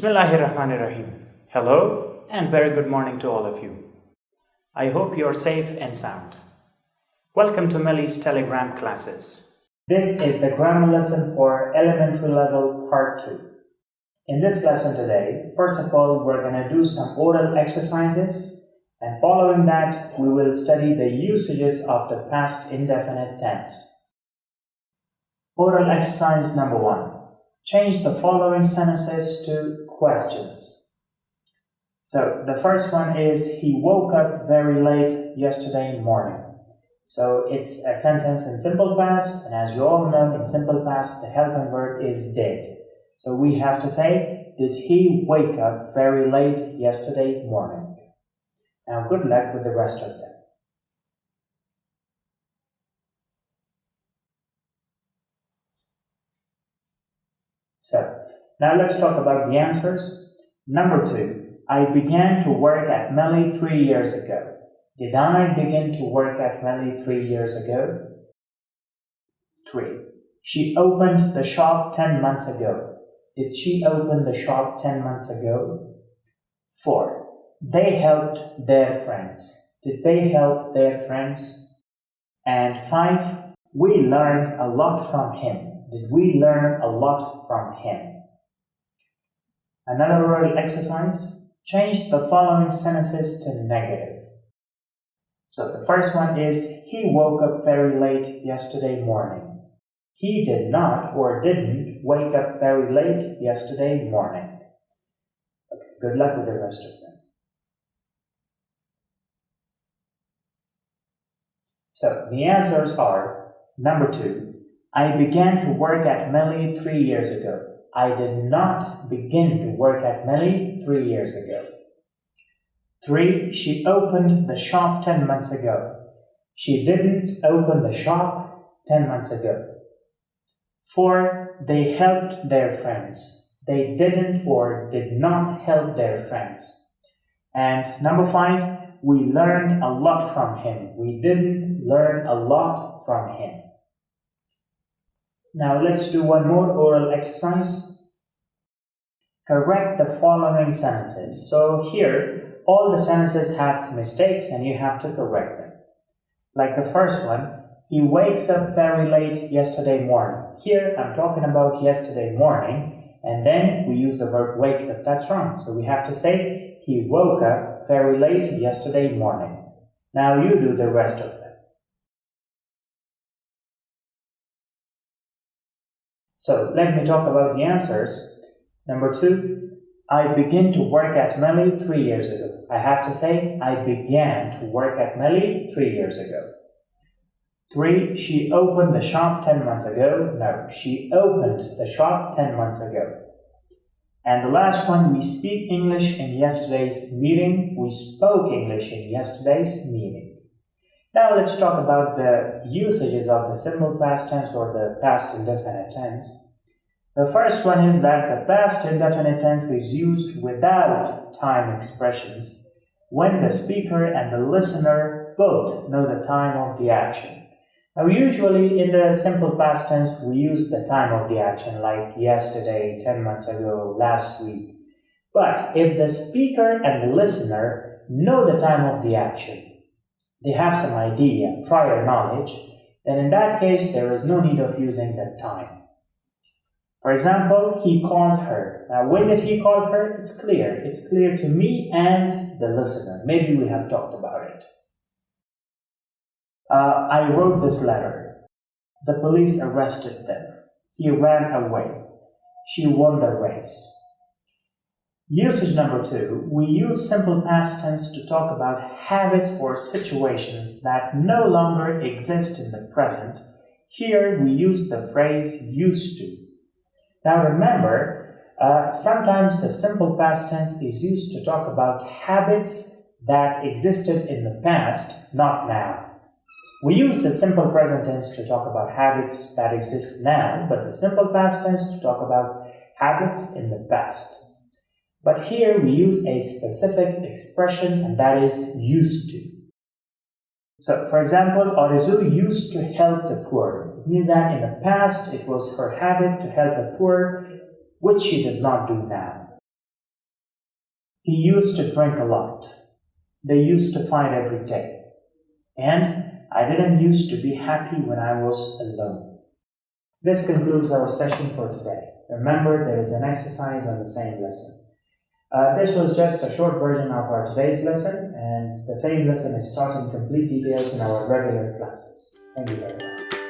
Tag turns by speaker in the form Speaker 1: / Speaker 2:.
Speaker 1: Bismillahirrahmanirrahim. Hello and very good morning to all of you. I hope you are safe and sound. Welcome to Melly's Telegram classes. This is the grammar lesson for elementary level part 2. In this lesson today, first of all, we're going to do some oral exercises, and following that, we will study the usages of the past indefinite tense. Oral exercise number 1. Change the following sentences to questions. So the first one is, he woke up very late yesterday morning. So it's a sentence in simple past, and as you all know, in simple past, the helping verb is did. So we have to say, did he wake up very late yesterday morning? Now good luck with the rest of them. So, now let's talk about the answers. Number 2, I began to work at Melly 3 years ago. Did I begin to work at Melly 3 years ago? 3. She opened the shop 10 months ago. Did she open the shop 10 months ago? 4. They helped their friends. Did they help their friends? And 5. We learned a lot from him. Did we learn a lot from him? Another oral exercise. Change the following sentences to negative. So the first one is, he woke up very late yesterday morning. He did not or didn't wake up very late yesterday morning. Okay, good luck with the rest of them. So the answers are, number 2, I began to work at Melly 3 years ago. I did not begin to work at Melly 3 years ago. 3. She opened the shop 10 months ago. She didn't open the shop 10 months ago. 4. They helped their friends. They didn't or did not help their friends. And number 5, we learned a lot from him. We didn't learn a lot from him. Now let's do one more oral exercise. Correct the following sentences. So here, all the sentences have mistakes and you have to correct them. Like the first one, he wakes up very late yesterday morning. Here, I'm talking about yesterday morning, and then we use the verb wakes up. That's wrong. So we have to say, he woke up very late yesterday morning. Now you do the rest of them. So let me talk about the answers. Number 2, I began to work at Melly 3 years ago. I have to say, I began to work at Melly 3 years ago. 3, she opened the shop 10 months ago. No, she opened the shop 10 months ago. And the last one, we speak English in yesterday's meeting. We spoke English in yesterday's meeting. Now let's talk about the usages of the simple past tense or the past indefinite tense. The first one is that the past indefinite tense is used without time expressions when the speaker and the listener both know the time of the action. Now usually in the simple past tense we use the time of the action like yesterday, 10 months ago, last week. But if the speaker and the listener know the time of the action, they have some idea, prior knowledge, then in that case there is no need of using that time. For example, he called her. Now when did he call her? It's clear. It's clear to me and the listener. Maybe we have talked about it. I wrote this letter. The police arrested them. He ran away. She won the race. Usage number 2, we use simple past tense to talk about habits or situations that no longer exist in the present. Here we use the phrase used to. Now remember, sometimes the simple past tense is used to talk about habits that existed in the past, not now. We use the simple present tense to talk about habits that exist now, but the simple past tense to talk about habits in the past. But here we use a specific expression, and that is used to. So, for example, Arzu used to help the poor. It means that in the past it was her habit to help the poor, which she does not do now. He used to drink a lot. They used to fight every day. And I didn't used to be happy when I was alone. This concludes our session for today. Remember, there is an exercise on the same lesson. This was just a short version of our today's lesson, and the same lesson is taught in complete details in our regular classes. Thank you very much.